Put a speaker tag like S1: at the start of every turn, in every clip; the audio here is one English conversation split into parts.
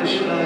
S1: Shri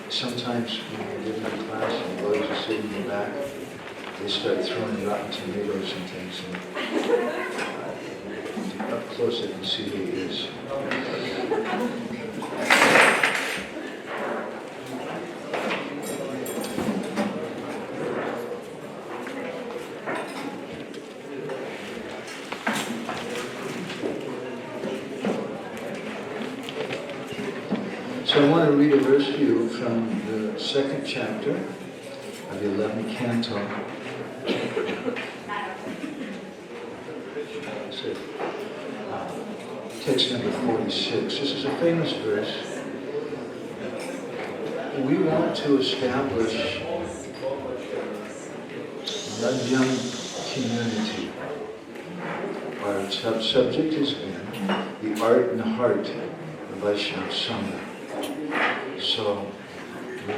S1: Sometimes when you're giving a class and boys are sitting in the back, they start throwing rotten tomatoes and things. And up close I can see who he is. So I want to read a verse to you from the second chapter of the 11th canto. Text number 46. This is a famous verse. We want to establish Yajna community. Our subject has been the art and heart of Vaishnava sanga. So we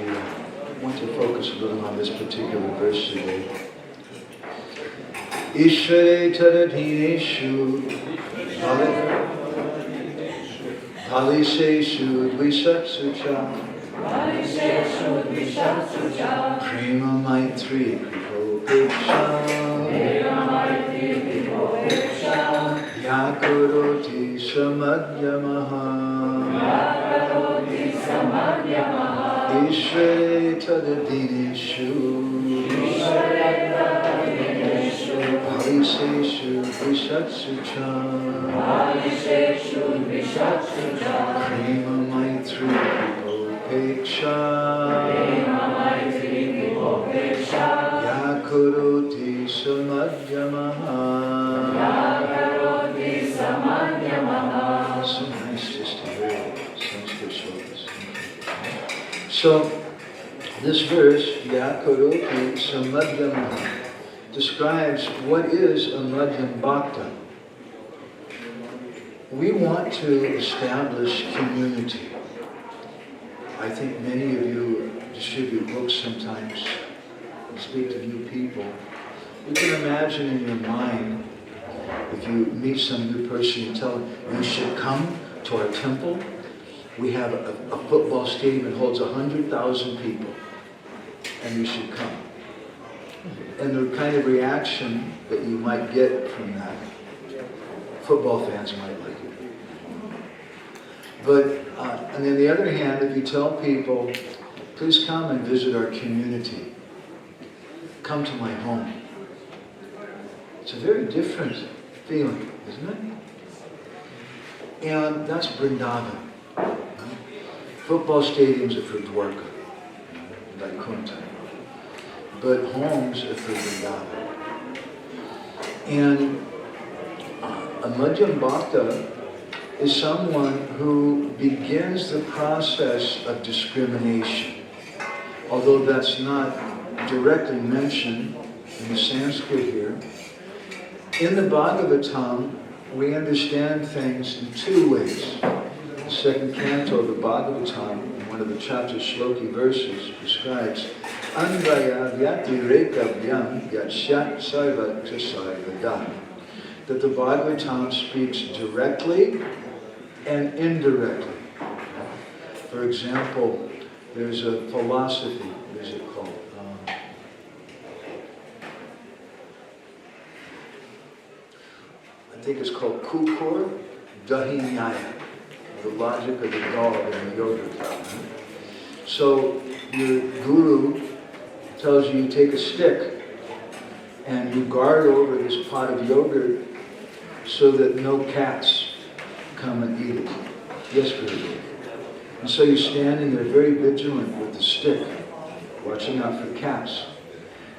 S1: want to focus a little on this particular verse today. Ishvare tadadhineshu bhavat Paliseshu dvisatsucha. Prema maitri kripopeksha. Yakuroti samadhyamaha. Ishvare tadadineshu. Paliseshu dvisatsucha. Prema maitri kripopeksha. Yakuroti samadhyamaha. So nice just to hear Sanskrit shlokas. So, this verse, Yakuroti samadhyamaha, describes what is a madhyam bhakta. We want to establish community. I think many of you distribute books sometimes and speak to new people. You can imagine in your mind, if you meet some new person, you tell them, you should come to our temple. We have a football stadium that holds 100,000 people, and you should come. And the kind of reaction that you might get from that, football fans might like it. But, and on the other hand, if you tell people, please come and visit our community, come to my home, it's a very different feeling, isn't it? And that's Vrindavan. Football stadiums are for Dwarka, Vaikuntha. But homes are for Vrindavan. And a Madhyam Bhakta is someone who begins the process of discrimination. Although that's not directly mentioned in the Sanskrit here, in the Bhagavatam, we understand things in two ways. The second canto of the Bhagavatam, in one of the chapter shloki verses, describes Anvaya Vyati Rekabhyam Yatshat Sarvatra Sarvada, that the Bhagavatam speaks directly and indirectly. For example, there's a philosophy, what is it called? I think it's called Kukur Dahi Nyaya, the logic of the dog in the yoga class. So your guru tells you take a stick and you guard over this pot of yogurt so that no cats come and eat it. Yes, Gurudev. And so you're standing there very vigilant with the stick, watching out for cats.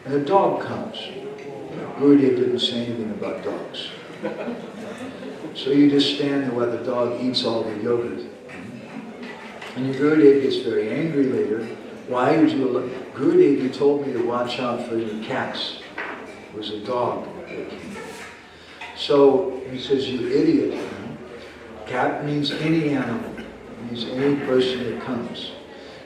S1: And a dog comes. Gurudev didn't say anything about dogs. So you just stand there while the dog eats all the yogurt. And your Gurudev gets very angry later. Why would you look? Gurudev, you told me to watch out for your cats. It was a dog that came. So he says, you idiot. Cat means any animal. It means any person that comes.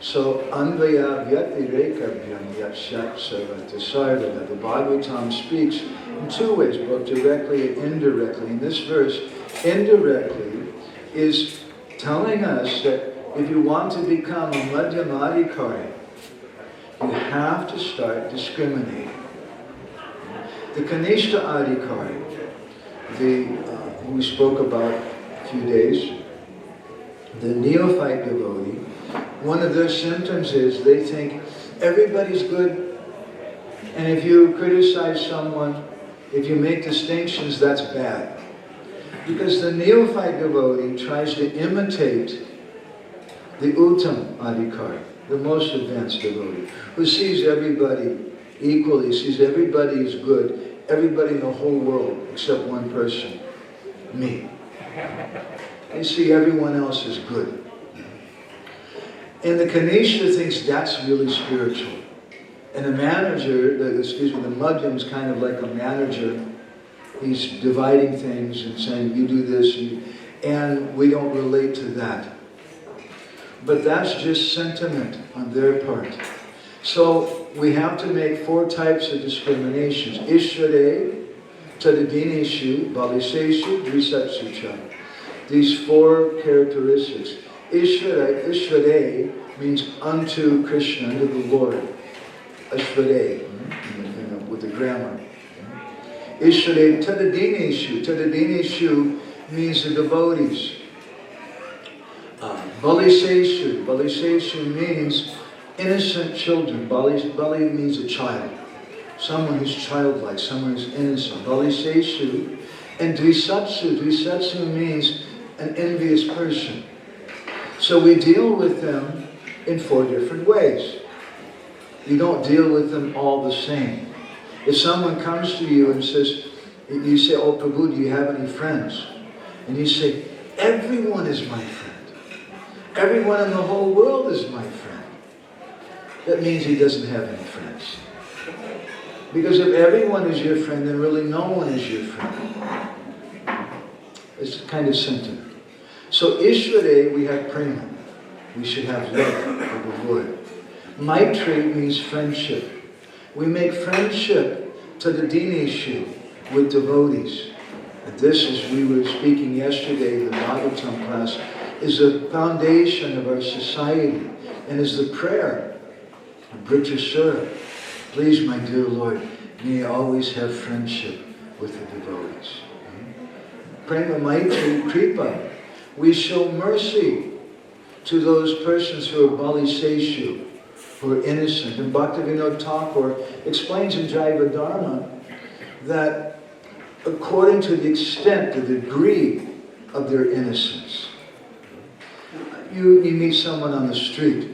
S1: So, Anvaya Vyati Rekabhyam Yatshat Sarvata Sarvada. The Bhagavatam speaks in two ways, both directly and indirectly. In this verse, indirectly is telling us that if you want to become a Madhyamadikari, you have to start discriminating. The Kanishta Adhikari, who we spoke about a few days, the neophyte devotee, one of their symptoms is they think everybody's good, and if you criticize someone, if you make distinctions, that's bad. Because the neophyte devotee tries to imitate the Uttam Adhikari, the most advanced devotee, who sees everybody equally, sees everybody as good, everybody in the whole world except one person, me. They see everyone else as good. And the Kanishta thinks that's really spiritual. And the manager, the Madhyam is kind of like a manager. He's dividing things and saying, you do this, and we don't relate to that. But that's just sentiment on their part. So we have to make 4 types of discriminations. Ishvare, Tadadineshu, Baliseshu, Dvisatsucha. these four characteristics. Ishvare means unto Krishna, unto the Lord. Ishvare, with the grammar. Ishvare tadadineshu. Tadadineshu means the devotees. Baliseshu. Baliseshu means innocent children. Bali means a child. Someone who's childlike, someone who's innocent. Baliseshu. And dvisatsu. Dvisatsu means an envious person. So we deal with them in four different ways. You don't deal with them all the same. If someone comes to you and says, you say, oh Prabhu, do you have any friends? And you say, everyone is my friend. Everyone in the whole world is my friend. That means he doesn't have any friends. Because if everyone is your friend, then really no one is your friend. It's a kind of sentiment. So Ishvare, we have prema. We should have love for the Lord. Maitri means friendship. We make friendship tadadineshu with devotees. And this, as we were speaking yesterday in the Bhagavatam class, is the foundation of our society and is the prayer of Britasura. Please, my dear Lord, may I always have friendship with the devotees. Prema Maitri Kripa. We show mercy to those persons who are Baliseshu, who are innocent. And Bhaktivinoda Thakur explains in Jaiva Dharma that according to the extent, the degree of their innocence, you meet someone on the street,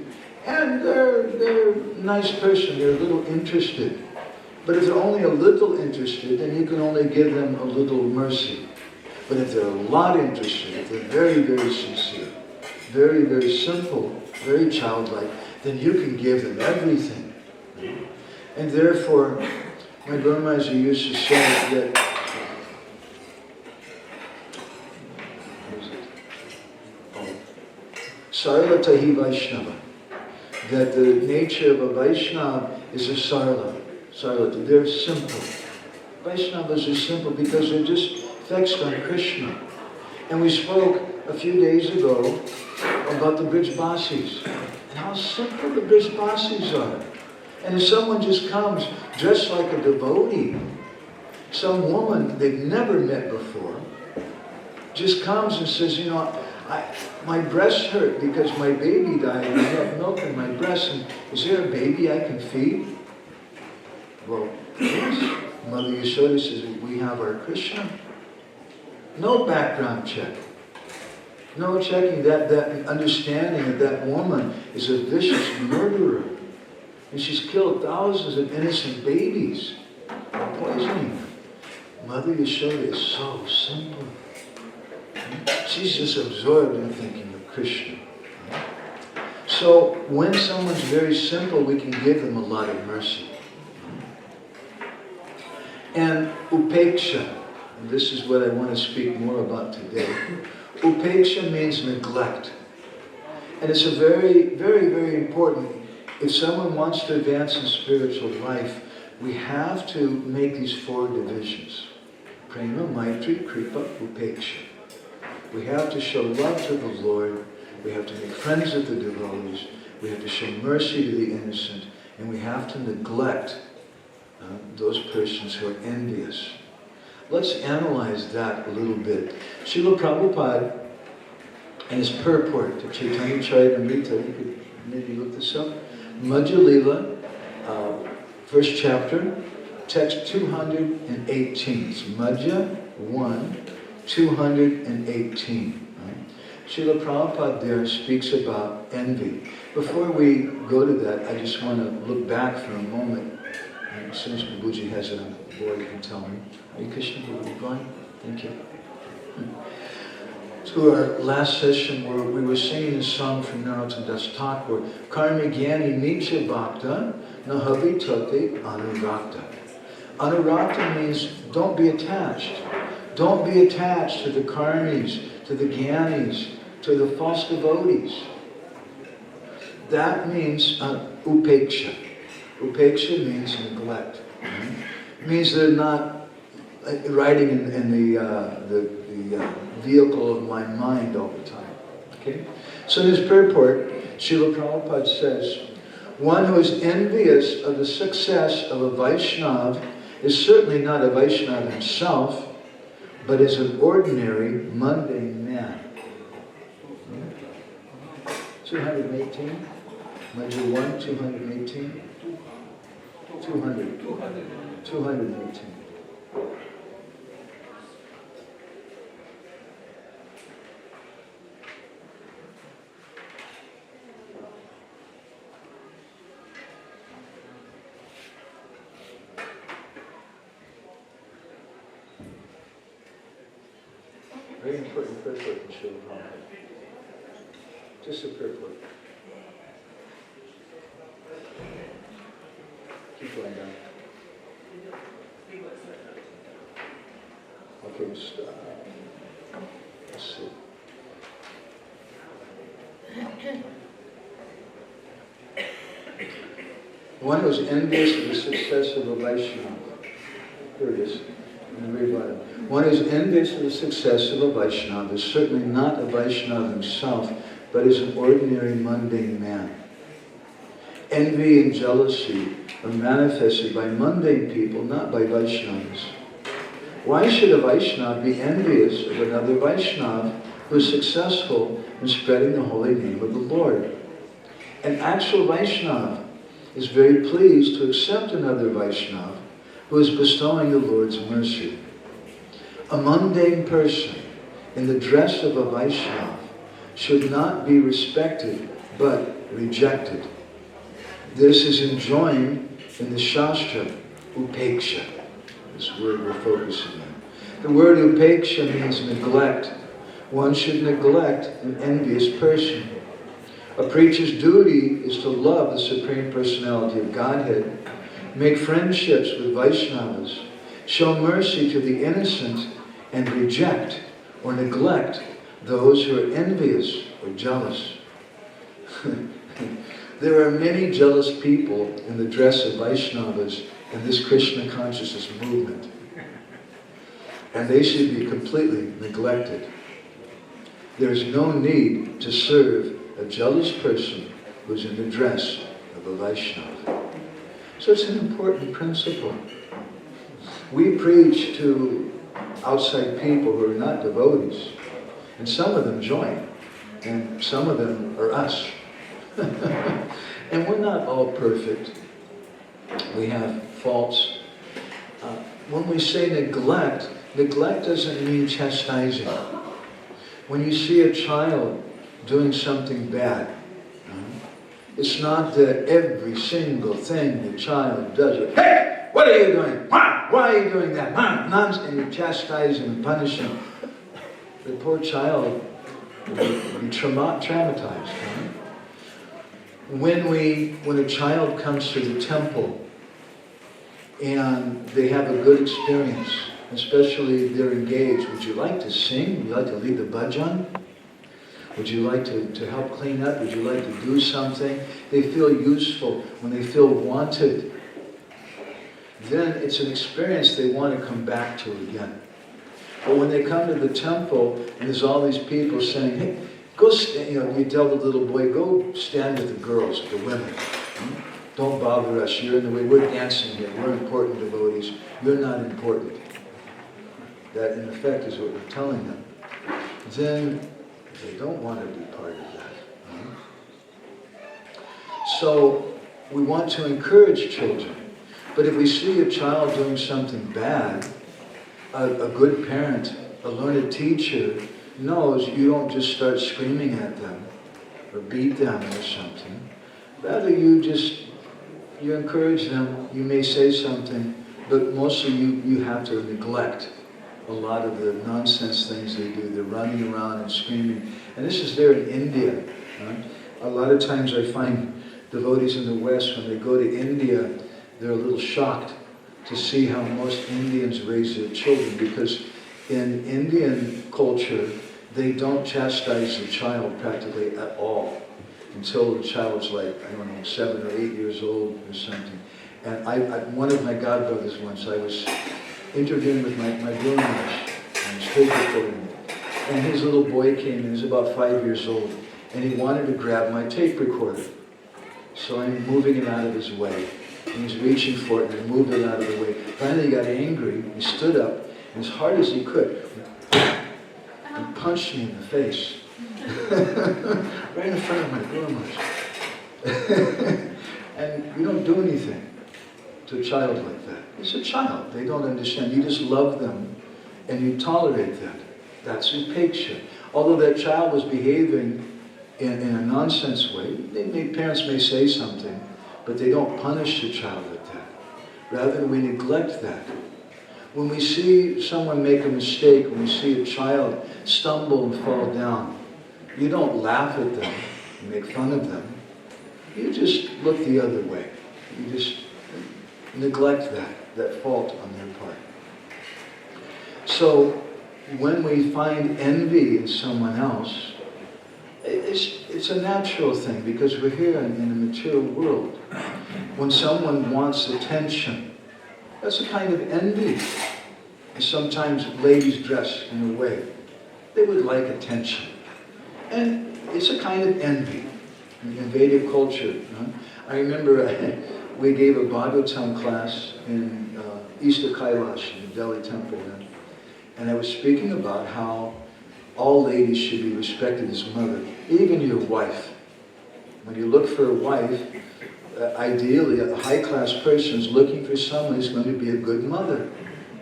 S1: and they're a nice person, they're a little interested. But if they're only a little interested, then you can only give them a little mercy. But if they're a lot interested, if they're very, very sincere, very, very simple, very childlike, then you can give them everything. And therefore, my Guru Maharaj used to say that Sarlatahi Vaisnava, that the nature of a Vaishnava is a sarla. Sarlata, they're simple. Vaishnavas are simple because they're just fixed on Krishna. And we spoke a few days ago about the Brijbasis and how simple the Brijbasis are. And if someone just comes dressed like a devotee, some woman they've never met before, just comes and says, you know, my breasts hurt because my baby died and I have milk in my breast, and is there a baby I can feed? Well, yes. Mother Yashoda says, we have our Krishna. No background check. No checking that understanding that that woman is a vicious murderer. And she's killed thousands of innocent babies by poisoning them. Mother Yashoda is so simple. She's just absorbed in thinking of Krishna. So when someone's very simple, we can give them a lot of mercy. And upeksha, and this is what I want to speak more about today. Upeksha means neglect. And it's a very, very, very important. If someone wants to advance in spiritual life, we have to make these four divisions. Prema, Maitri, Kripa, Upeksha. We have to show love to the Lord. We have to make friends of the devotees. We have to show mercy to the innocent. And we have to neglect those persons who are envious. Let's analyze that a little bit. Srila Prabhupada, in his purport to Chaitanya Charitamrita, you could maybe look this up, Madhya Lila, first chapter, text 218. It's Madhya 1, 218. Srila Prabhupada there speaks about envy. Before we go to that, I just want to look back for a moment. And as soon as Prabhuji has it on the board, you can tell me. Hare Krishna, where are we going? Thank you. To our last session where we were singing a song from Narottam Das Thakur, Karmi Gyani Nicha Bhakta Nahavi Tate Anurakta. Anurakta means don't be attached. Don't be attached to the karmis, to the gyanis, to the false devotees. That means upeksha. Upeksha means neglect. It means they're not riding in the vehicle of my mind all the time. Okay? So in his purport, Srila Prabhupada says, one who is envious of the success of a Vaishnava is certainly not a Vaishnava himself, but is an ordinary, mundane man. 218? Module 1, 218? 200. 218. Very important purport in Srila Prabhupada. Just a purport. Keep going down. Okay, stop. Let's see. One who is envious of the success of a Vaishnava. Here it is. One who is envious of the success of a Vaishnava is certainly not a Vaishnava himself, but is an ordinary mundane man. Envy and jealousy are manifested by mundane people, not by Vaishnavas. Why should a Vaishnava be envious of another Vaishnava who is successful in spreading the holy name of the Lord? An actual Vaishnava is very pleased to accept another Vaishnava who is bestowing the Lord's mercy. A mundane person in the dress of a Vaishnava should not be respected but rejected. This is enjoined in the Shastra, upeksha, this word we're focusing on. The word upeksha means neglect. One should neglect an envious person. A preacher's duty is to love the Supreme Personality of Godhead, make friendships with Vaishnavas, show mercy to the innocent, and reject or neglect those who are envious or jealous. There are many jealous people in the dress of Vaishnavas in this Krishna consciousness movement. And they should be completely neglected. There is no need to serve a jealous person who's in the dress of a Vaishnava. So it's an important principle. We preach to outside people who are not devotees, and some of them join, and some of them are us. And we're not all perfect. We have faults. When we say neglect, neglect doesn't mean chastising. When you see a child doing something bad, it's not that every single thing the child does, hey, what are you doing? Why are you doing that? Nonsense. And you chastise him and punish him. The poor child will be traumatized. When a child comes to the temple and they have a good experience, especially if they're engaged, would you like to sing? Would you like to lead the bhajan? Would you like to help clean up? Would you like to do something? They feel useful. When they feel wanted, then it's an experience they want to come back to again. But when they come to the temple and there's all these people saying, hey, go stand, you tell the little boy, go stand with the girls, the women. Don't bother us. You're in the way. We're dancing here. We're important devotees. You're not important. That, in effect, is what we're telling them. Then they don't want to be part of that. So we want to encourage children. But if we see a child doing something bad, a good parent, a learned teacher, knows you don't just start screaming at them or beat them or something. Rather, you encourage them. You may say something, but mostly you have to neglect a lot of the nonsense things they do. They're running around and screaming. And this is there in India. Right? A lot of times I find devotees in the West, when they go to India, they're a little shocked to see how most Indians raise their children, because in Indian culture, they don't chastise the child practically at all until the child's like, 7 or 8 years old or something. And one of my godbrothers once, I was interviewing with my Guru Maharaj, and tape recording. And his little boy came in, he was about 5 years old, and he wanted to grab my tape recorder. So I'm moving him out of his way. And he's reaching for it, and I moved it out of the way. Finally he got angry, he stood up, and as hard as he could, he punched me in the face. Right in front of my Guru Maharaj. And you don't do anything to a child like that. It's a child. They don't understand. You just love them and you tolerate that. That's upeksha. Although that child was behaving in a nonsense way, parents may say something, but they don't punish the child like that. Rather, we neglect that. When we see someone make a mistake, when we see a child stumble and fall down, you don't laugh at them and make fun of them. You just look the other way. You just neglect that fault on their part. So when we find envy in someone else, it's a natural thing because we're here in the material world. When someone wants attention, that's a kind of envy. And sometimes ladies dress in a way. They would like attention. And it's a kind of envy in Vedic culture. I remember we gave a Bhagavatam class in east of Kailash, in the Delhi temple. And I was speaking about how all ladies should be respected as mother, even your wife. When you look for a wife, ideally a high-class person is looking for someone who's going to be a good mother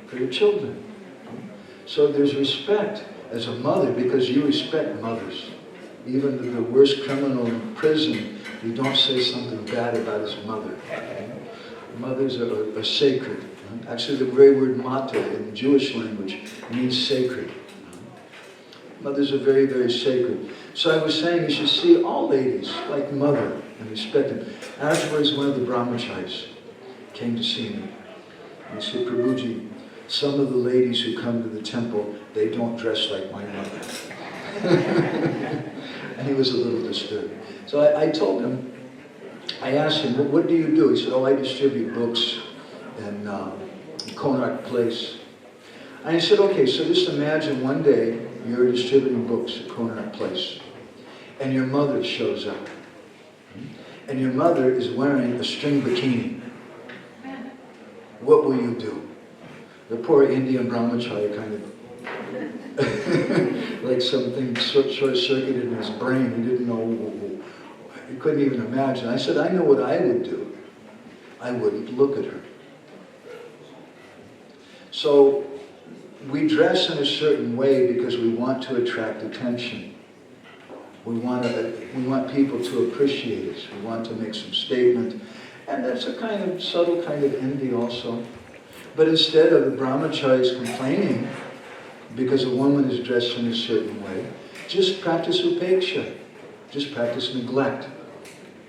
S1: for your children. So there's respect as a mother because you respect mothers. Even the worst criminal in prison, you don't say something bad about his mother. Mothers are sacred. Actually, the very word mata in the Jewish language means sacred. Mothers are very, very sacred. So I was saying you should see all ladies like mother and respect them. Afterwards, one of the brahmacharis came to see me. He said, Prabhuji, some of the ladies who come to the temple, they don't dress like my mother. And he was a little disturbed. So I told him, I asked him, well, what do you do? He said, I distribute books in Konark Place. And I said, okay, so just imagine one day you're distributing books at Konark Place, and your mother shows up. And your mother is wearing a string bikini. What will you do? The poor Indian brahmachari kind of like something short-circuited in his brain. He didn't know, he couldn't even imagine. I said, I know what I would do. I wouldn't look at her. So we dress in a certain way because we want to attract attention. We want people to appreciate us. We want to make some statement. And that's a kind of subtle kind of envy also. But instead of the brahmacharis complaining because a woman is dressed in a certain way, just practice upeksha. Just practice neglect.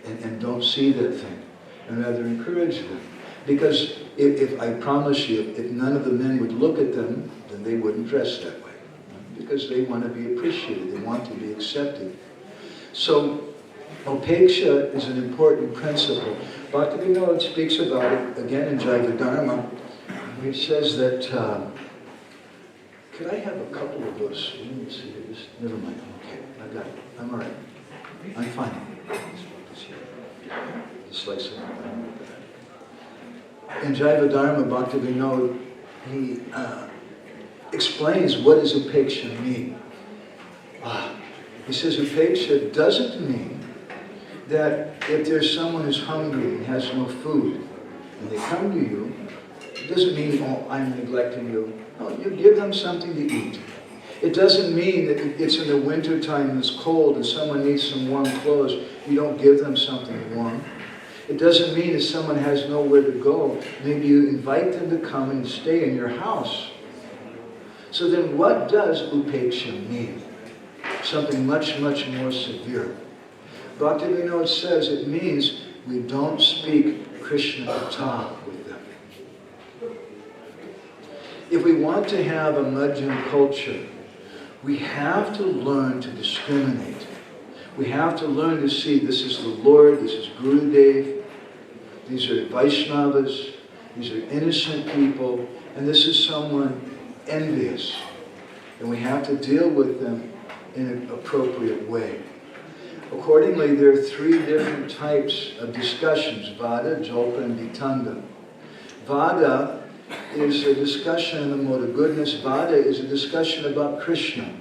S1: And don't see that thing. And rather encourage them. Because if I promise you, if none of the men would look at them, then they wouldn't dress that way. Because they want to be appreciated. They want to be accepted. So, upeksha is an important principle. Bhaktivinoda speaks about it again in Jaiva Dharma. He says that, could I have a couple of those? Let me see here. Never mind. Okay, I got it. I'm all right. I'm fine. Slice it up. In Jaiva Dharma, Bhaktivinoda, he explains what does upeksha mean. He says upeksha doesn't mean that if there's someone who's hungry and has no food, and they come to you, it doesn't mean, I'm neglecting you. No, you give them something to eat. It doesn't mean that it's in the winter time and it's cold and someone needs some warm clothes, you don't give them something warm. It doesn't mean that someone has nowhere to go. Maybe you invite them to come and stay in your house. So then what does upeksha mean? Something much, much more severe. Bhaktivinoda says it means we don't speak Krishna Katha with them. If we want to have a Madhyam culture, we have to learn to discriminate. We have to learn to see this is the Lord, this is Gurudev, these are Vaisnavas, These are innocent people, and this is someone envious. And we have to deal with them in an appropriate way. Accordingly, there are 3 different types of discussions: Vada, Jolpa, and Vitanda. Vada is a discussion in the mode of goodness. Vada is a discussion about Krishna.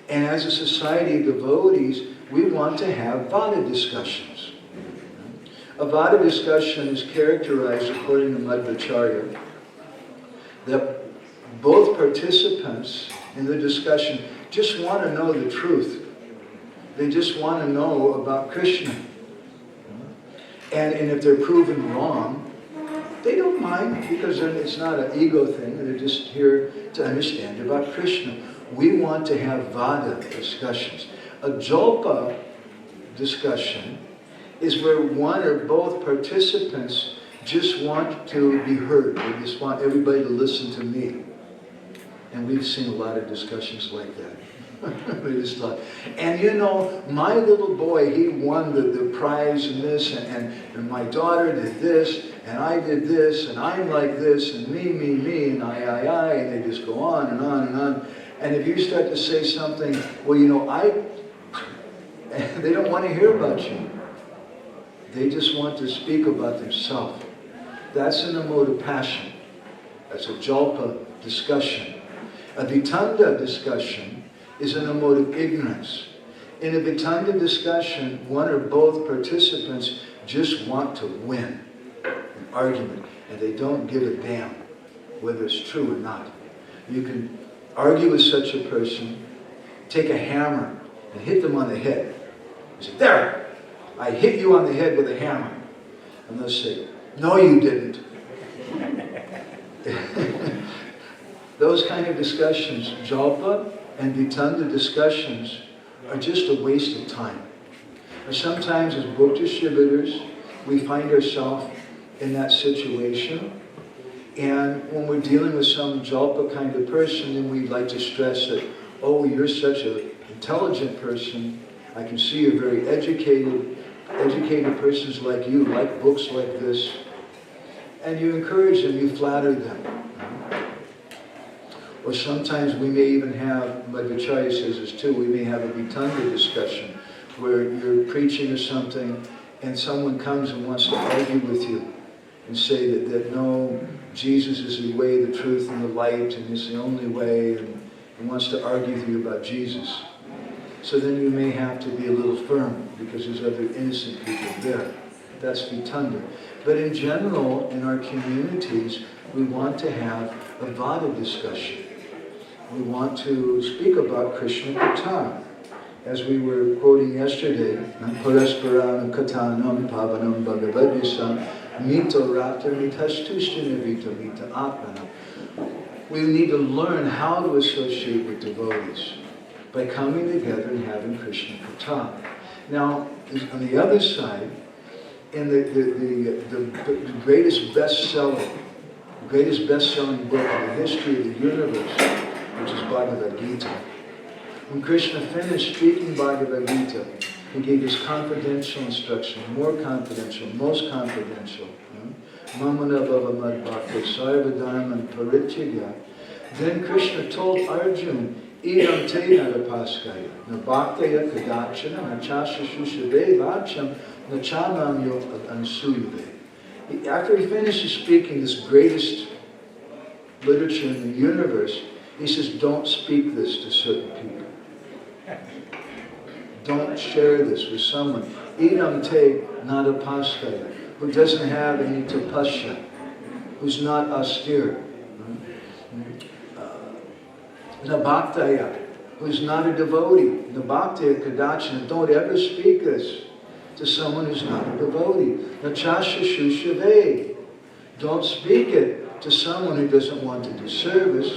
S1: And as a society of devotees, we want to have Vada discussions. A Vada discussion is characterized, according to Madhvacharya, that both participants in the discussion just want to know the truth. They just want to know about Krishna. And if they're proven wrong, they don't mind, because it's not an ego thing. They're just here to understand about Krishna. We want to have Vada discussions. A Jolpa discussion is where one or both participants just want to be heard. They just want everybody to listen to me. And we've seen a lot of discussions like that. We just thought, and you know, my little boy, he won the prize in this, and my daughter did this, and I did this, and I'm like this, and me, and I, and they just go on and on and on. And if you start to say something, well, you know, they don't want to hear about you. They just want to speak about themselves. That's in the mode of passion. That's a Jolpa discussion. A Vitanda discussion is in a mode of ignorance. In a Vitanda discussion, one or both participants just want to win an argument, and they don't give a damn whether it's true or not. You can argue with such a person, take a hammer and hit them on the head. You say, there, I hit you on the head with a hammer. And they'll say, no, you didn't. Those kind of discussions, Jalpa and Vitanda discussions, are just a waste of time. And sometimes as Bhakta Shivadars, we find ourselves in that situation. And when we're dealing with some Jalpa kind of person, then we'd like to stress that, oh, you're such an intelligent person. I can see you're very educated persons like you, like books like this. And you encourage them, you flatter them. Or sometimes we may even have, Madhvacharya says this too, we may have a Vitanda discussion where you're preaching or something and someone comes and wants to argue with you and say that no, Jesus is the way, the truth, and the light, and it's the only way, and wants to argue with you about Jesus. So then you may have to be a little firm because there's other innocent people there. That's Vitanda. But in general, in our communities, we want to have a Vada discussion. We want to speak about Krishna Katha. As we were quoting yesterday, Parasparanam Kathanam Pavanam Bhagavadisam Mito Rata Mitastushtina Vita Mita Atmana. We need to learn how to associate with devotees by coming together and having Krishna Katha. Now, on the other side, in the greatest bestselling book in the history of the universe, which is Bhagavad Gita. When Krishna finished speaking Bhagavad Gita, he gave his confidential instruction, more confidential, most confidential. Mamana Bhava Madbhakta Sarvadharman Parityaya. Then Krishna told Arjuna, Idam te narapaskaya, nabhaktaya kadachana, nachasha shushabe vacham, nachamam yo ansuyave. After he finishes speaking this greatest literature in the universe, he says, don't speak this to certain people. Don't share this with someone. Idam te narapaskaya, who doesn't have any tapasya, who's not austere. Nabhaktaya, who's not a devotee. Nabhaktaya kadachana, don't ever speak this to someone who's not a devotee. Nachasha shushave, don't speak it to someone who doesn't want to do service.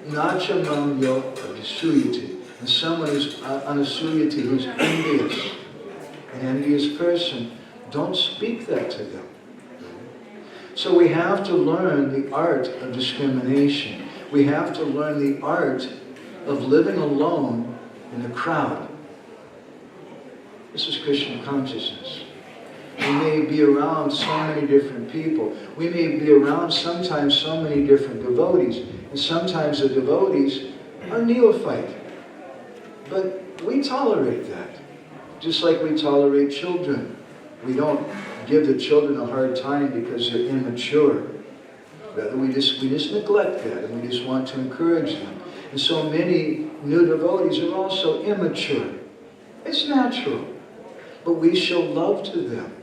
S1: Nachamam yo visuyati, and someone who's anasuyati, who's envious, an envious person, don't speak that to them. So we have to learn the art of discrimination. We have to learn the art of living alone in a crowd. This is Krishna consciousness. We may be around so many different people. We may be around sometimes so many different devotees. And sometimes the devotees are neophyte. But we tolerate that. Just like we tolerate children. We don't give the children a hard time because they're immature. Rather, we just neglect that and we just want to encourage them. And so many new devotees are also immature. It's natural. But we show love to them.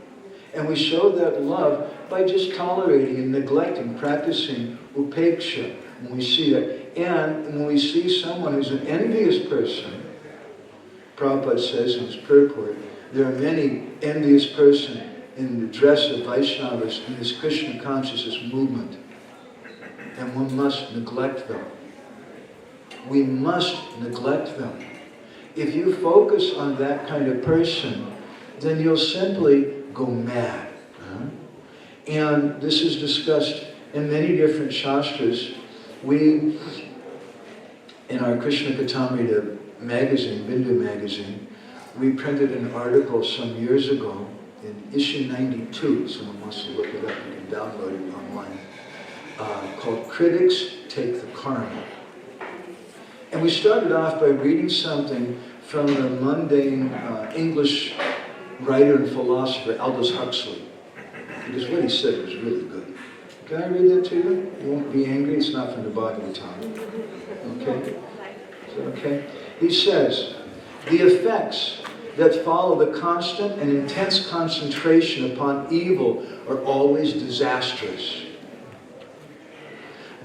S1: And we show that love by just tolerating and neglecting, practicing upeksha. When we see that. And when we see someone who's an envious person, Prabhupada says in his purport, there are many envious persons in the dress of Vaishnavas in this Krishna consciousness movement. And one must neglect them. We must neglect them. If you focus on that kind of person, then you'll simply go mad. And this is discussed in many different shastras. We, in our Krishna Katamrita magazine, Bindu magazine, we printed an article some years ago in issue 92. Someone wants to look it up, you can download it online. Called Critics Take the Karma. And we started off by reading something from the mundane English writer and philosopher Aldous Huxley. Because what he said was really good. Can I read that to you? You won't be angry, it's not from the Bhagavatam. Okay? Is that okay? He says, the effects that follow the constant and intense concentration upon evil are always disastrous.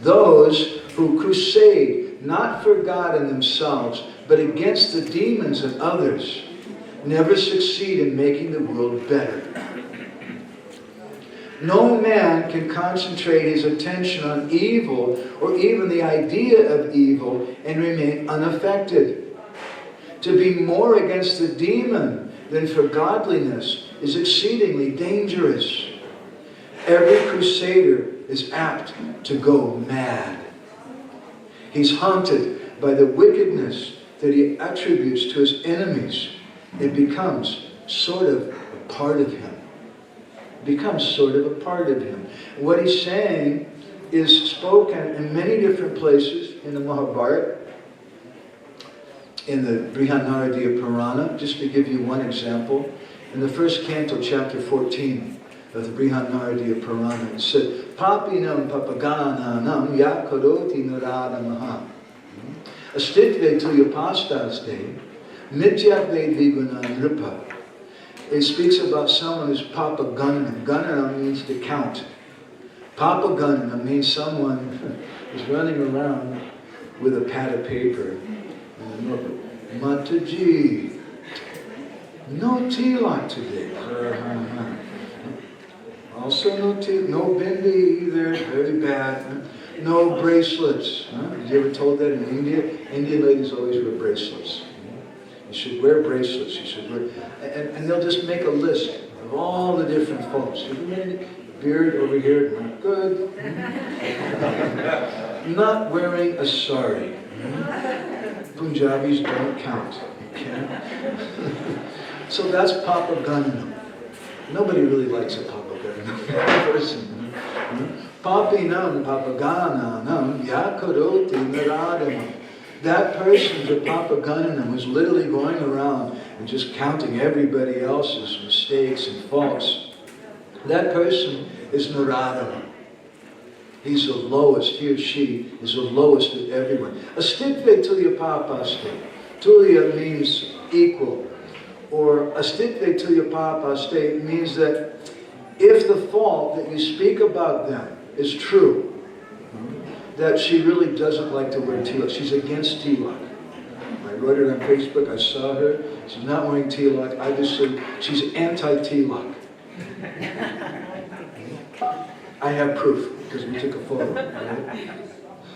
S1: Those who crusade not for God and themselves, but against the demons and others, never succeed in making the world better. No man can concentrate his attention on evil or even the idea of evil and remain unaffected. To be more against the demon than for godliness is exceedingly dangerous. Every crusader is apt to go mad. He's haunted by the wickedness that he attributes to his enemies. It becomes sort of a part of him. It becomes sort of a part of him. What he's saying is spoken in many different places in the Mahabharata, in the Brihanaradiya Purana. Just to give you one example, in the first canto, chapter 14 of the Brihanaradiya Purana, it said, Papinam papagananam yakaroti naradamaha astitve tuyapastaste mityakve vigunan nripa. It speaks about someone who's papagananam. Gananam means to count. Papagananam means someone who's running around with a pad of paper. Mataji, no tilak today. Also no bindi either, very bad. No bracelets. Have you ever told that in India? Indian ladies always wear bracelets. You should wear bracelets. You should wear, and they'll just make a list of all the different faults. Beard over here, not good. Not wearing a sari. Punjabis don't count. Okay? So that's papagananam. Nobody really likes a papagananam person. Papinam papagananam yakaroti naradamam. That person, the papagananam, who's literally going around and just counting everybody else's mistakes and faults. That person is naradama. He's the lowest, he or she is the lowest of everyone. Astitve tulya papaste. Tulya means equal. Or astitve tulya papaste means that if the fault that you speak about them is true, that she really doesn't like to wear tilak. She's against tilak. I wrote her on Facebook, I saw her. She's not wearing tilak. Obviously, she's anti-tilak. I have proof, because we took a photo. Right?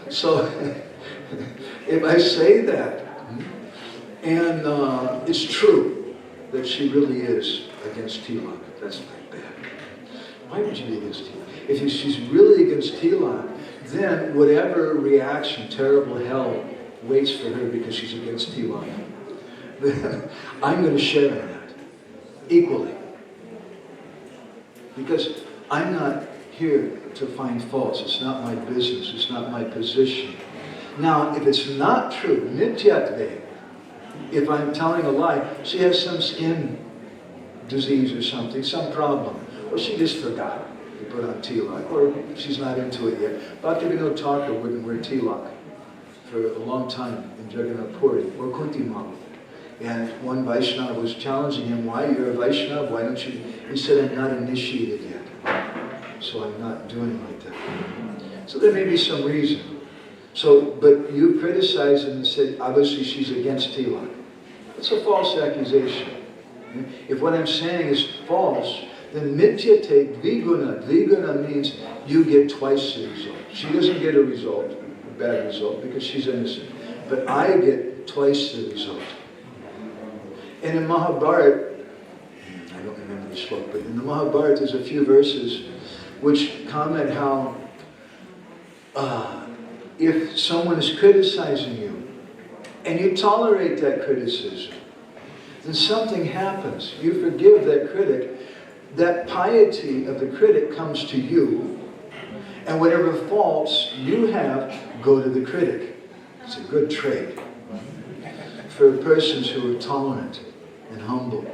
S1: So, if I say that, and it's true that she really is against tilak, that's not bad. Why would you be against tilak? If she's really against tilak, then whatever reaction, terrible hell, waits for her because she's against tilak, then I'm going to share in that equally. Because I'm not here to find faults. It's not my business. It's not my position. Now, if it's not true, mityatve, if I'm telling a lie, she has some skin disease or something, some problem, or she just forgot to put on tilak, or she's not into it yet. Bhaktivinoda Thakur wouldn't wear tilak for a long time in Jagannath Puri, or Kunti Mama. And one Vaishnava was challenging him, why? You're a Vaishnava, why don't you? He said, I'm not initiated yet, so I'm not doing it like that. So there may be some reason. So, but you criticized him and said, obviously she's against tilak. It's a false accusation. If what I'm saying is false, then mityate dviguna. Dviguna means you get twice the result. She doesn't get a result, a bad result, because she's innocent. But I get twice the result. And in Mahabharata, I don't remember the sloka, but in the Mahabharata there's a few verses which comment how if someone is criticizing you and you tolerate that criticism, then something happens. You forgive that critic. That piety of the critic comes to you, and whatever faults you have go to the critic. It's a good trait for persons who are tolerant and humble.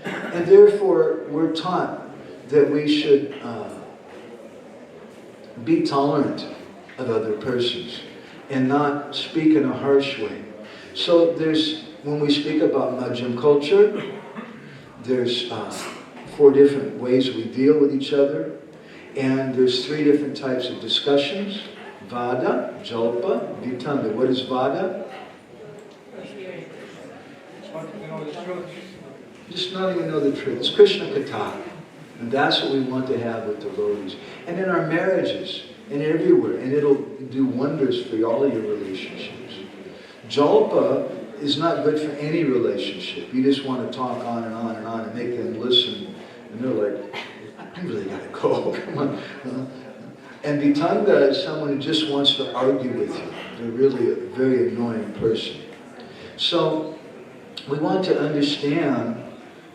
S1: And therefore, we're taught that we should be tolerant of other persons and not speak in a harsh way. So when we speak about Madhyam culture, there's 4 different ways we deal with each other, and there's 3 different types of discussions: Vada, Jalpa, Vitanda. What is Vada? Just not even know the truth. It's Krishna Katha. And that's what we want to have with devotees. And in our marriages, and everywhere. And it'll do wonders for all of your relationships. Jalpa is not good for any relationship. You just want to talk on and on and on and make them listen. And they're like, I really got to go. Come on. And Vitanga is someone who just wants to argue with you. They're really a very annoying person. So we want to understand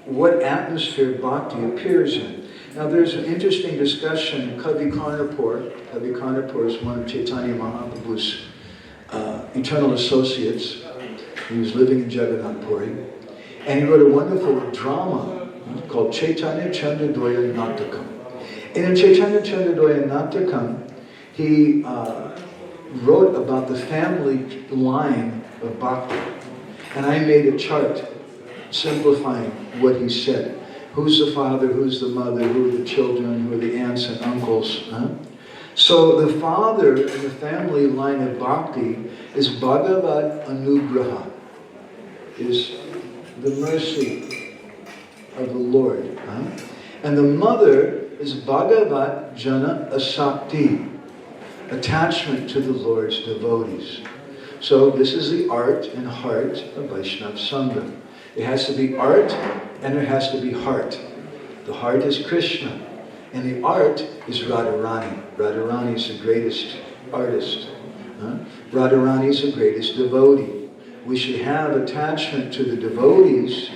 S1: what atmosphere bhakti appears in. Now there's an interesting discussion. Kavi Karnapur is one of Chaitanya Mahaprabhu's eternal associates. He was living in Jagannath Puri. And he wrote a wonderful drama called Chaitanya Chandradoya Natakam. And in Chaitanya Chandradoya Natakam, he wrote about the family line of bhakti. And I made a chart simplifying what he said. Who's the father, who's the mother, who are the children, who are the aunts and uncles. So the father in the family line of bhakti is Bhagavad Anugraha, is the mercy of the Lord. And the mother is Bhagavad Jana Asakti, attachment to the Lord's devotees. So this is the art and heart of Vaishnava Sangha. It has to be art and there has to be heart. The heart is Krishna and the art is Radharani. Radharani is the greatest artist. Radharani is the greatest devotee. We should have attachment to the devotees,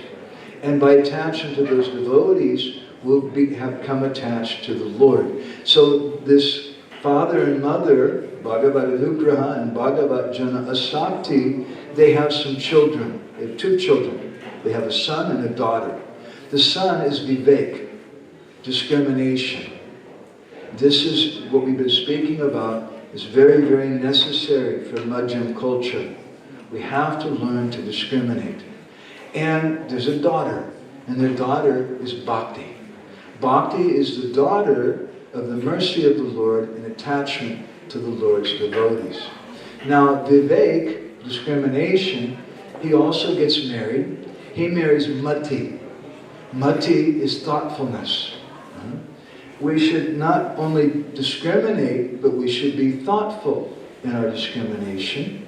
S1: and by attachment to those devotees, we'll become attached to the Lord. So this father and mother, Bhagavad Anugraha and Bhagavad Jana Asakti, they have some children. They have 2 children. They have a son and a daughter. The son is Vivek, discrimination. This is what we've been speaking about. It's very, very necessary for Madhyam culture. We have to learn to discriminate. And there's a daughter, and their daughter is Bhakti. Bhakti is the daughter of the mercy of the Lord and attachment to the Lord's devotees. Now, Vivek, discrimination, he also gets married. He marries Mati. Mati is thoughtfulness. We should not only discriminate, but we should be thoughtful in our discrimination.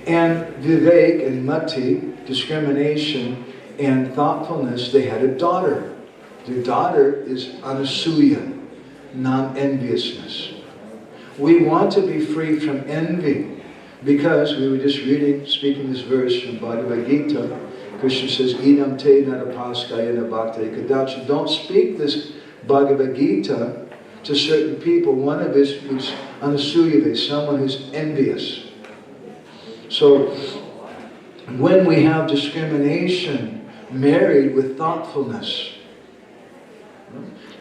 S1: And Vivek and Mati, discrimination and thoughtfulness, they had a daughter. Their daughter is Anasuya, non-enviousness. We want to be free from envy because we were just speaking this verse from Bhagavad Gita. Krishna says, Idam te narapaskaya bhakta kadacha. Don't speak this Bhagavad Gita to certain people. One of it was anasuyave, someone who's envious. So when we have discrimination married with thoughtfulness,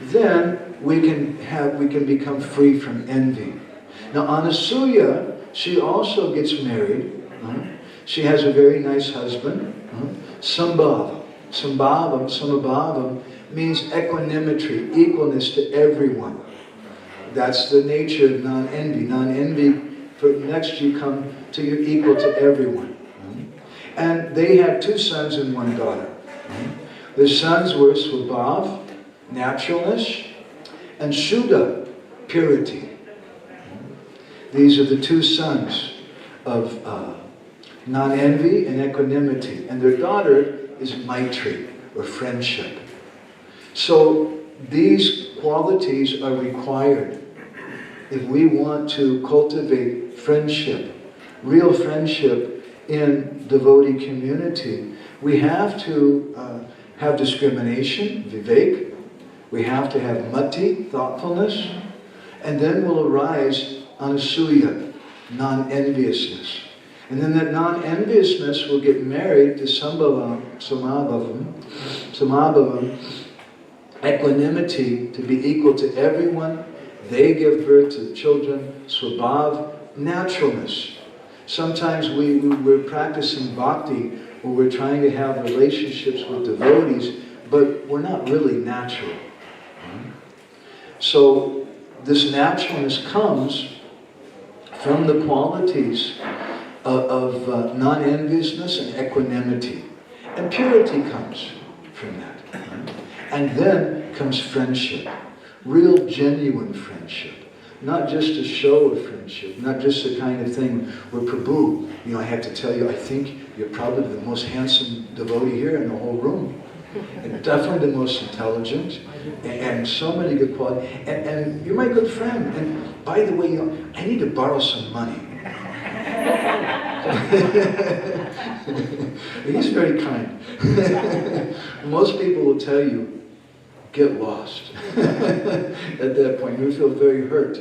S1: then we can become free from envy. Now Anasuya, she also gets married. She has a very nice husband. Sambhava. Samabhava means equanimity, equalness to everyone. That's the nature of non-envy. Non-envy, for next you come to you're equal to everyone. And they had 2 sons and 1 daughter. The sons were Swabhav, naturalness, and Shuddha, purity. These are the 2 sons of non-envy and equanimity. And their daughter is Maitri, or friendship. So these qualities are required if we want to cultivate friendship, real friendship in devotee community. We have to have discrimination, vivek. We have to have mati, thoughtfulness. And then will arise anasuya, non-enviousness. And then that non-enviousness will get married to samabhavam, equanimity, to be equal to everyone. They give birth to children, swabhav, naturalness. Sometimes we're practicing bhakti, where we're trying to have relationships with devotees, but we're not really natural. So this naturalness comes from the qualities of non-enviousness and equanimity. And purity comes from that. And then comes friendship. Real, genuine friendship. Not just a show of friendship. Not just the kind of thing where prabhu, I have to tell you, I think you're probably the most handsome devotee here in the whole room. And definitely the most intelligent. And so many good qualities. And you're my good friend. And by the way, I need to borrow some money. He's very kind. Most people will tell you, get lost. At that point, you feel very hurt.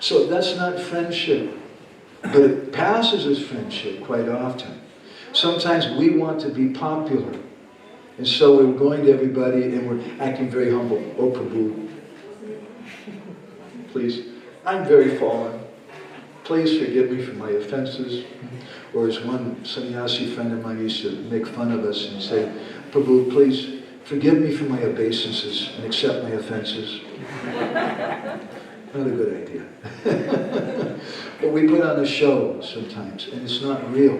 S1: So that's not friendship. But it passes as friendship quite often. Sometimes we want to be popular. And so we're going to everybody and we're acting very humble. Oh, Prabhu, please, I'm very fallen. Please forgive me for my offenses. Or as one sannyasi friend of mine used to make fun of us and say, Prabhu, please forgive me for my obeisances and accept my offenses. Not a good idea. But we put on a show sometimes, and it's not real.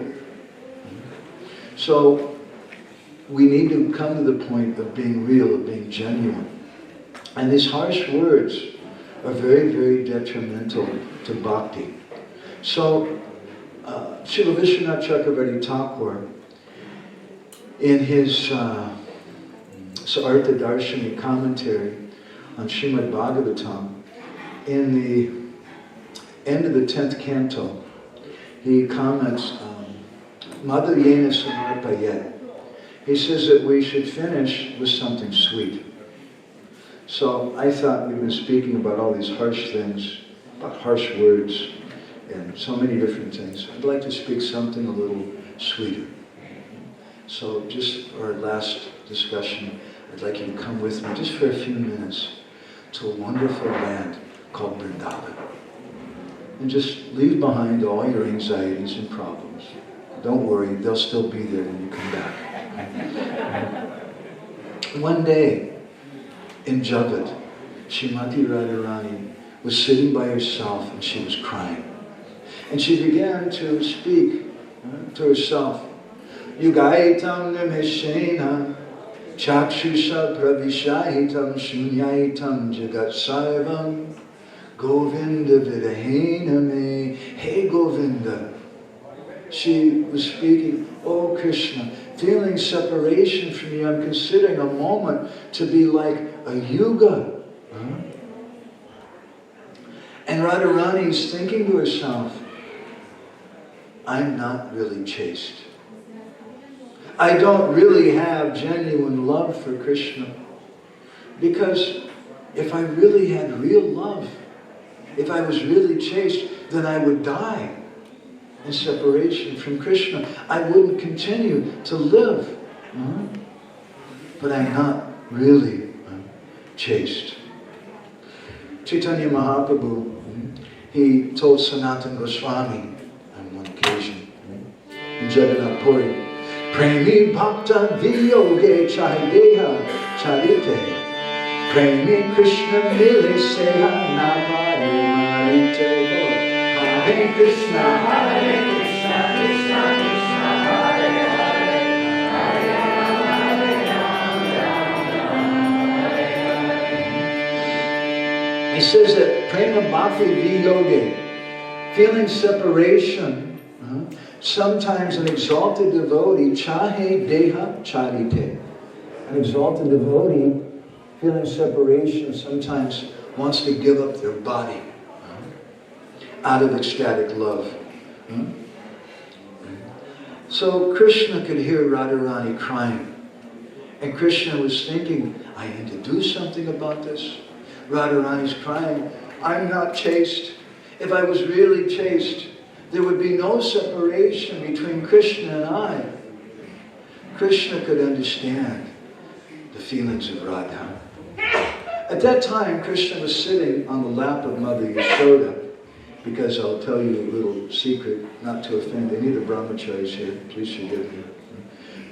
S1: So we need to come to the point of being real, of being genuine. And these harsh words are very, very detrimental to bhakti. So, Srila Vishwanath Chakravarti Thakur, in his Sartha Darshani commentary on Srimad Bhagavatam, in the end of the 10th canto, he comments, Madhyena Samarpayet. He says that we should finish with something sweet. So I thought we've been speaking about all these harsh things, about harsh words, and so many different things. I'd like to speak something a little sweeter. So just our last discussion, I'd like you to come with me just for a few minutes to a wonderful land called Vrindavan. And just leave behind all your anxieties and problems. Don't worry, they'll still be there when you come back. One day in Jagat, Srimati Radharani was sitting by herself and she was crying. And she began to speak to herself. Yugaitam nimishena chakshusha pravishahitam shunyaitam jagat sarvam Govinda vidahena me. Hey Govinda. She was speaking, oh Krishna, feeling separation from you, I'm considering a moment to be like a yuga. And Radharani is thinking to herself, I'm not really chaste. I don't really have genuine love for Krishna because if I really had real love, if I was really chaste, then I would die in separation from Krishna. I wouldn't continue to live. But I'm not really chaste. Chaitanya Mahaprabhu, he told Sanatana Goswami on one occasion in Jagannath Puri, Premi bhakta viyoge chahideha charite, Premi Krishna mile seha na pare marite. Hare Krishna, Hare Krishna, Krishna Krishna, Hare Hare, Hare Rama, Hare Rama. He says that prema bhakti viyoge, feeling separation, sometimes an exalted devotee, chahe deha charite, an exalted devotee feeling separation sometimes wants to give up their body out of ecstatic love. So Krishna could hear Radharani crying. And Krishna was thinking, I need to do something about this. Radharani's crying, I'm not chaste. If I was really chaste, there would be no separation between Krishna and I. Krishna could understand the feelings of Radha. At that time, Krishna was sitting on the lap of Mother Yashoda, because I'll tell you a little secret, not to offend any of the brahmacharis here, please forgive me.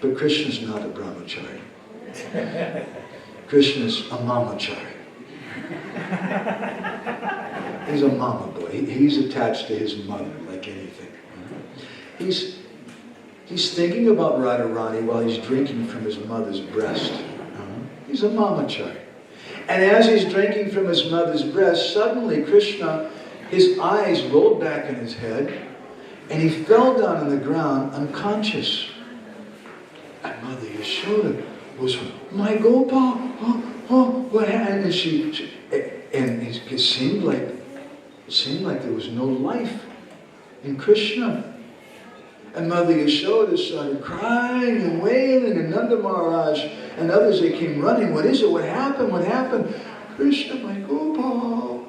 S1: But Krishna's not a brahmachari. Krishna's a mamachari. He's a mama boy. He's attached to his mother like anything. He's thinking about Radharani while he's drinking from his mother's breast. He's a mamachari. And as he's drinking from his mother's breast, suddenly Krishna, his eyes rolled back in his head, and he fell down on the ground unconscious. And Mother Yashoda was, my Gopal, what happened? And it seemed like there was no life in Krishna. And Mother Yashoda started crying and wailing, and Nanda Maharaj and others, they came running. What is it? What happened? What happened? Krishna, my Gopal.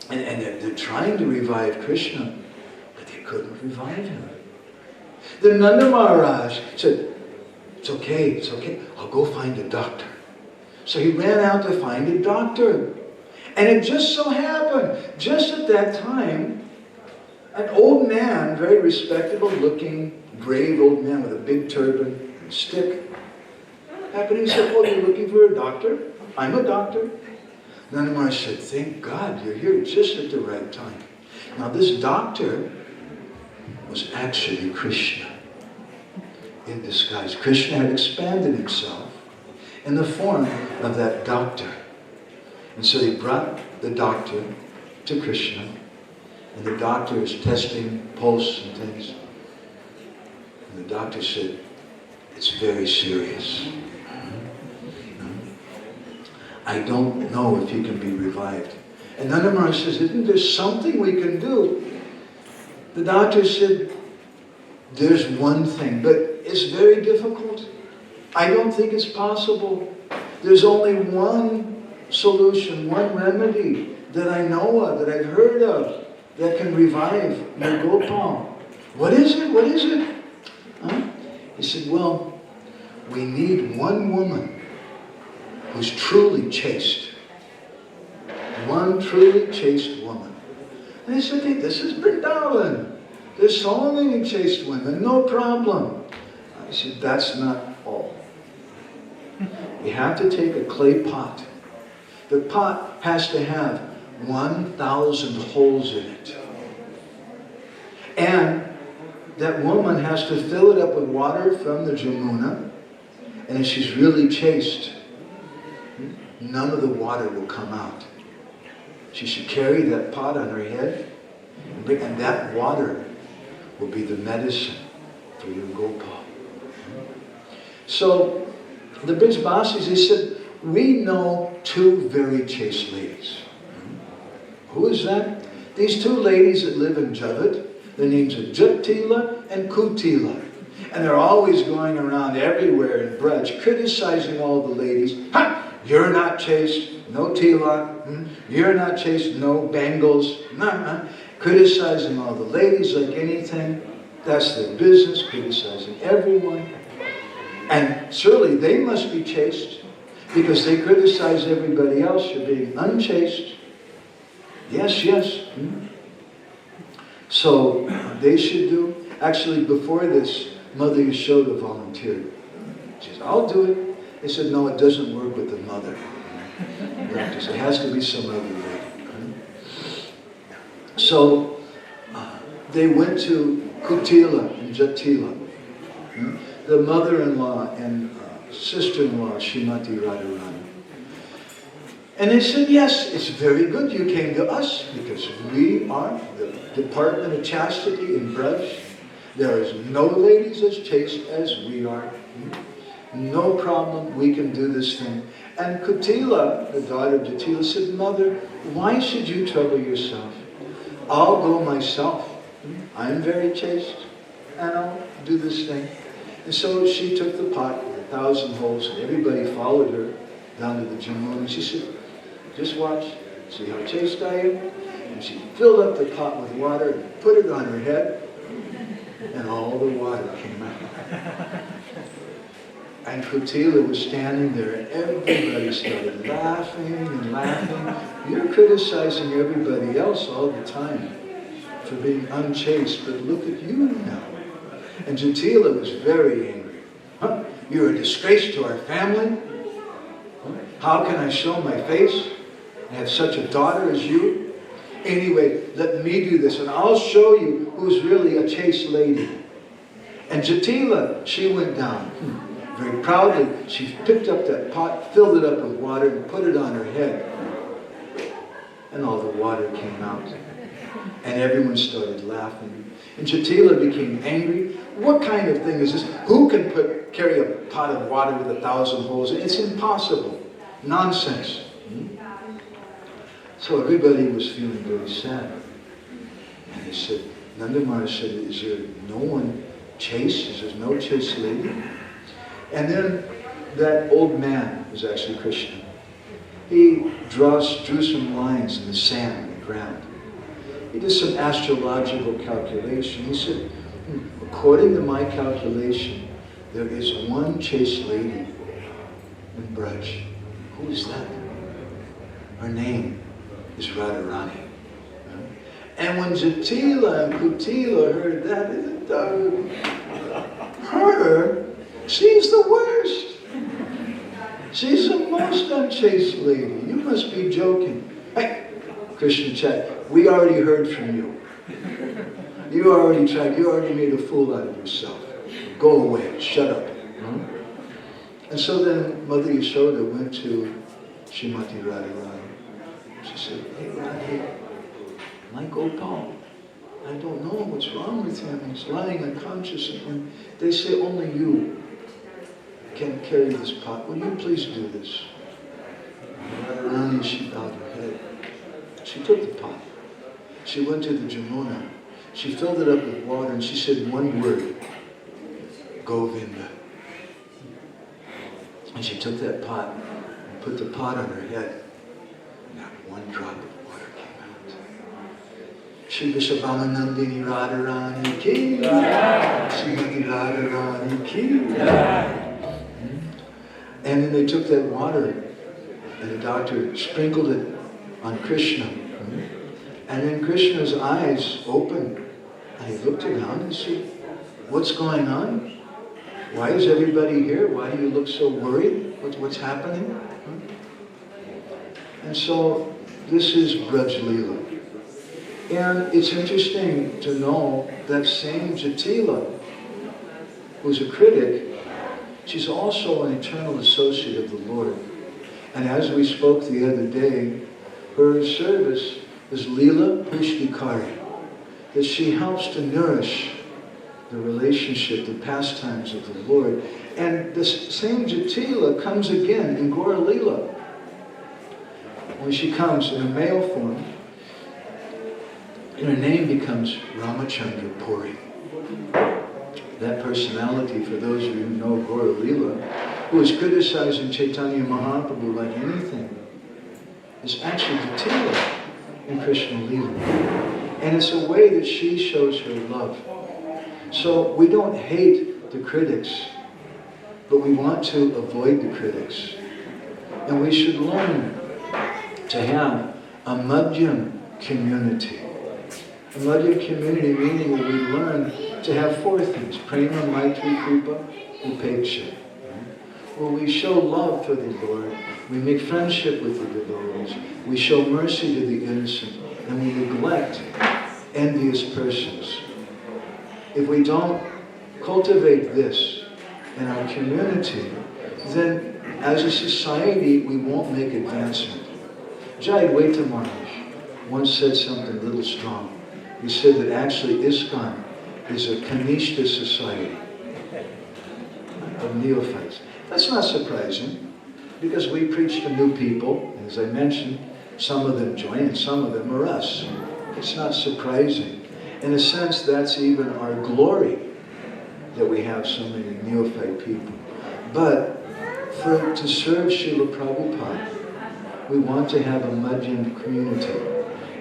S1: And they're trying to revive Krishna, but they couldn't revive him. Then Nanda Maharaj said, it's okay, I'll go find a doctor. So he ran out to find a doctor. And it just so happened, just at that time, an old man, very respectable looking, grave old man with a big turban and stick, happened. He said, oh, you're looking for a doctor? I'm a doctor. Nanda Maharaj said, thank God you're here just at the right time. Now this doctor was actually Krishna in disguise. Krishna had expanded himself in the form of that doctor. And so he brought the doctor to Krishna, and the doctor is testing pulse and things. And the doctor said, it's very serious. I don't know if he can be revived. And Nanda Maharaj says, isn't there something we can do? The doctor said, there's one thing, but it's very difficult. I don't think it's possible. There's only one solution, one remedy that I know of, that I've heard of, that can revive your Gopal. What is it? What is it? He said, well, we need one woman who's truly chaste. One truly chaste woman. And he said, hey, this is Vrindavan. There's so many chaste women, no problem. I said, that's not all. You have to take a clay pot. The pot has to have 1,000 holes in it. And that woman has to fill it up with water from the Jamuna. And if she's really chaste, none of the water will come out. She should carry that pot on her head, and that water will be the medicine for your Gopal. So the Brijbasis, they said, we know two very chaste ladies. Who is that? These two ladies that live in Javat. Their names are Jattila and Kutila. And they're always going around everywhere in Braj, criticizing all the ladies. Ha! You're not chaste, no tilak. You're not chaste, no bangles. Criticizing all the ladies like anything. That's their business, criticizing everyone. And surely they must be chaste, because they criticize everybody else for being unchaste. Yes, yes. So they should do. Actually, before this, Mother Yashoda volunteered. She said, I'll do it. They said, no, it doesn't work with the mother. It has to be some other lady. So they went to Kutila and Jatila. The mother-in-law and sister-in-law, Srimati Radharani. And they said, yes, it's very good you came to us, because we are the Department of Chastity in Braj. There is no ladies as chaste as we are. No problem, we can do this thing. And Kutila, the daughter of Jatila, said, Mother, why should you trouble yourself? I'll go myself. I'm very chaste, and I'll do this thing. And so she took the pot with 1,000 holes, and everybody followed her down to the Jamuna. And she said, just watch, see how chaste I am? And she filled up the pot with water and put it on her head, and all the water came out. And Kutila was standing there, and everybody started laughing and laughing. You're criticizing everybody else all the time for being unchaste, but look at you now. And Jatila was very angry. You're a disgrace to our family. How can I show my face and have such a daughter as you? Anyway, let me do this, and I'll show you who's really a chaste lady. And Jatila, she went down. Very proudly, she picked up that pot, filled it up with water, and put it on her head. And all the water came out. And everyone started laughing. And Jatila became angry. What kind of thing is this? Who can carry a pot of water with 1,000 holes? It's impossible. Nonsense. So everybody was feeling very sad. And they said, Nanda Maharaj said, is there no one chaste? Is there no chaste lady? And then that old man was actually Krishna. He drew some lines in the sand, in the ground. He did some astrological calculation. He said, according to my calculation, there is one chaste lady in Braj. Who is that? Her name is Radharani. And when Jatila and Kutila heard that, her, she's the worst. She's the most unchaste lady. You must be joking. Hey, Krishna Chat, we already heard from you. You already tried. You already made a fool out of yourself. Go away. Shut up. And so then Mother Yashoda went to Srimati Radharani. She said, hey, Radhe, my Gopal, I don't know what's wrong with him. He's lying unconscious. And they say only you can carry this pot. Will you please do this? Radharani, she bowed her head. She took the pot. She went to the Jamuna. She filled it up with water and she said one word, Govinda. And she took that pot and put the pot on her head. Not one drop of water came out. Shri Vishavamanandini Radharani ki, Shri Radharani ki. And then they took that water and the doctor sprinkled it on Krishna. And then Krishna's eyes opened and he looked around and said, what's going on? Why is everybody here? Why do you look so worried? What's happening? And so this is Braj Leela. And it's interesting to know that same Jatila, who's a critic, she's also an eternal associate of the Lord. And as we spoke the other day, her service is Leela Pushtikari, that she helps to nourish the relationship, the pastimes of the Lord. And this same Jatila comes again in Gora Leela. When she comes in a male form, and her name becomes Ramachandra Puri. That personality, for those of you who know Gora Leela, who is criticizing Chaitanya Mahaprabhu like anything, is actually the Tila in Krishna Lila. And it's a way that she shows her love. So we don't hate the critics, but we want to avoid the critics. And we should learn to have a madhyam community. A madhyam community meaning that we learn to have four things: prema, maitri, kripa, upeksha. Where we show love for the Lord, we make friendship with the devotees, we show mercy to the innocent, and we neglect envious persons. If we don't cultivate this in our community, then as a society we won't make advancement. Jayadvaita Maharaj once said something a little strong. He said that actually ISKCON is a Kanishta society of neophytes. That's not surprising, because we preach to new people, and as I mentioned, some of them join and some of them are us. It's not surprising. In a sense, that's even our glory, that we have so many neophyte people. But to serve Srila Prabhupada, we want to have a Madhyam community.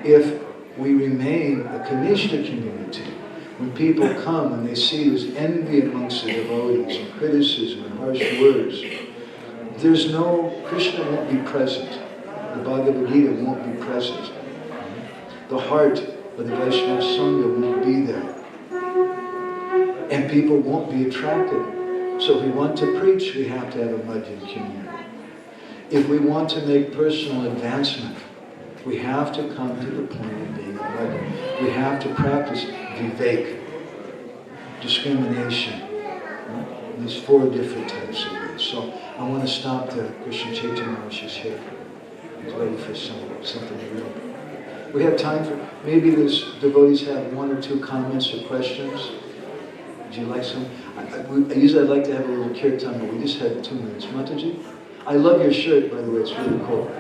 S1: If we remain a Kanishta community, when people come and they see there's envy amongst the devotees and criticism and harsh words, Krishna won't be present. The Bhagavad Gita won't be present. The heart of the Vaisnava sanga won't be there. And people won't be attracted. So if we want to preach, we have to have a Madhyam community. If we want to make personal advancement, we have to come to the point of being a Madhyam. We have to practice vivek, discrimination. There's four different types of ways. So I want to stop there. Krishna Chaitanya Maharaj is here. He's waiting for something real. We have time for, maybe those devotees have one or two comments or questions. Would you like some? Usually I'd like to have a little kirtan, but we just had 2 minutes. Mataji? I love your shirt, by the way. It's really cool.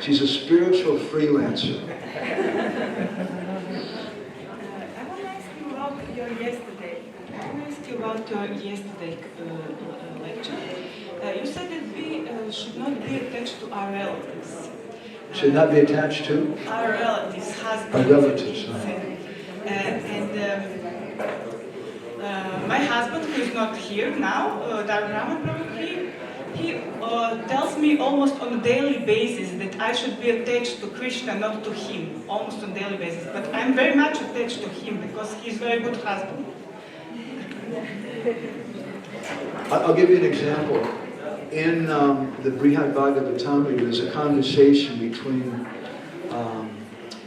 S1: She's a spiritual freelancer.
S2: I want to ask you about your yesterday. Lecture. You said that we should not be attached to our relatives.
S1: Should not be attached to?
S2: Our relatives, husbands.
S1: Our relatives.
S2: My husband, who is not here now, Dharma Prabhu, he tells me almost on a daily basis that I should be attached to Krishna, not to him, almost on a daily basis. But I'm very much attached to him because he's a very good husband.
S1: I'll give you an example. In the Brihad Bhagavatamrita, there's a conversation between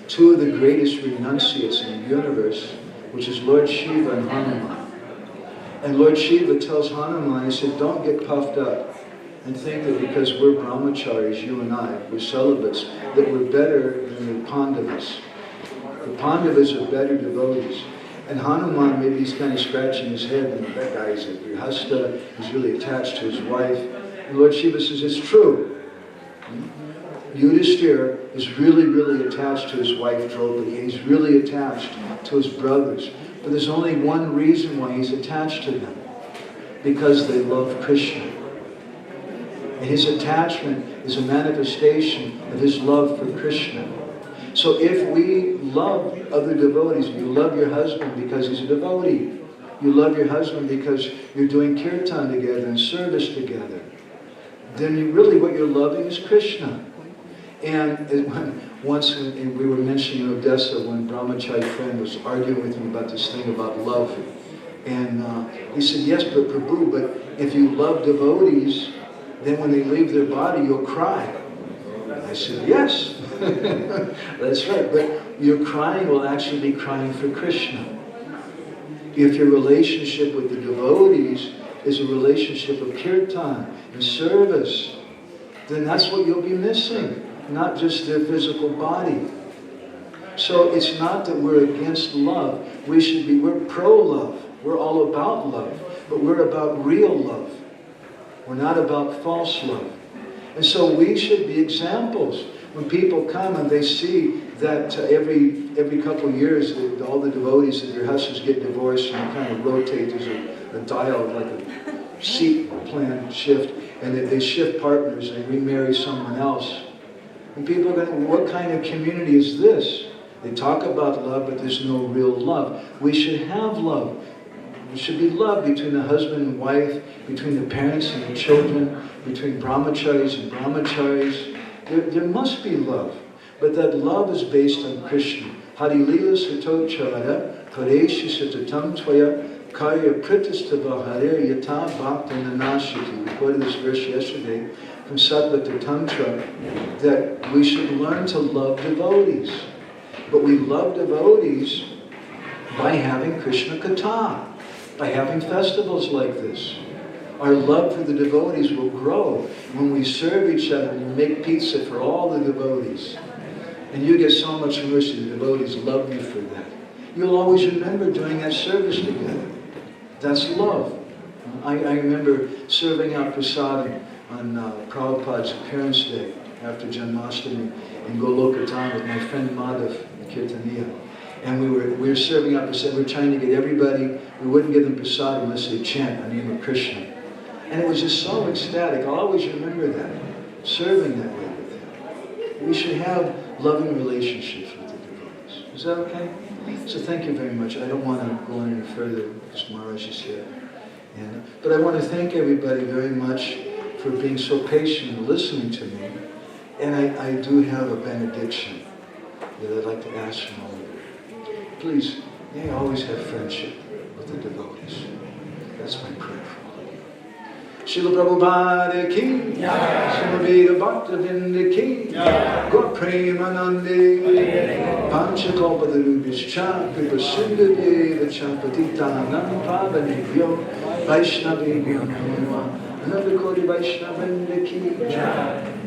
S1: two of the greatest renunciates in the universe, which is Lord Shiva and Hanuman. And Lord Shiva tells Hanuman, he said, don't get puffed up and think that because we're brahmacharis, you and I, we're celibates, that we're better than the Pandavas. The Pandavas are better devotees. And Hanuman, maybe he's kind of scratching his head, and that guy is a grihasta, he's really attached to his wife. And Lord Shiva says, it's true. Yudhishthira is really, really attached to his wife Draupadi, and he's really attached to his brothers. But there's only one reason why he's attached to them. Because they love Krishna. And his attachment is a manifestation of his love for Krishna. So if we love other devotees, you love your husband because he's a devotee. You love your husband because you're doing kirtan together and service together. Then what you're loving is Krishna. And once we were mentioning in Odessa when Brahmachari friend was arguing with me about this thing about love. And he said, yes, but Prabhu, but if you love devotees, then when they leave their body, you'll cry. And I said, yes, that's right. But your crying will actually be crying for Krishna. If your relationship with the devotees is a relationship of kirtan and service, then that's what you'll be missing. Not just their physical body. So it's not that we're against love. We're pro-love. We're all about love. But we're about real love. We're not about false love. And so we should be examples. When people come and they see that every couple of years all the devotees of your husbands get divorced and you kind of rotate, there's a dial, like seat plan shift, and they shift partners, they remarry someone else. And people are going, what kind of community is this? They talk about love, but there's no real love. We should have love. There should be love between the husband and wife, between the parents and the children, between brahmacharis and brahmacharis. There must be love. But that love is based on Krishna. Hari lila satochara, kareshi satatam tvaya, karya pritistava hare yata bhakta nanashiti. We quoted this verse yesterday from Sattva Tantra, that we should learn to love devotees. But we love devotees by having Krishna Katha, by having festivals like this. Our love for the devotees will grow when we serve each other and make pizza for all the devotees. And you get so much mercy, the devotees love you for that. You'll always remember doing that service together. That's love. I remember serving out prasadam on Prabhupada's appearance day after Janmashtami in Golokatana with my friend Madhav in Kirtaniya. And we were serving out prasadam. We were trying to get everybody, we wouldn't give them prasadam unless they chant the name of Krishna. And it was just so ecstatic. I'll always remember that, serving that way with him. We should have loving relationships with the devotees. Is that okay? So thank you very much. I don't want to go any further because Maharaj is here. But I want to thank everybody very much for being so patient and listening to me. And I do have a benediction that I'd like to ask from all of you. Please, may I always have friendship with the devotees. That's my prayer for all of you. Srila Prabhupada ki, Srila Veera Bhaktavinda ki, Gaur Premanande, Panchakalpadarubhischa, Kripasindhadeva Champatitanam Pavanebhyo, Vaishnavebhyo Namo Namo, Ananda Koti Vaishnavanda ki.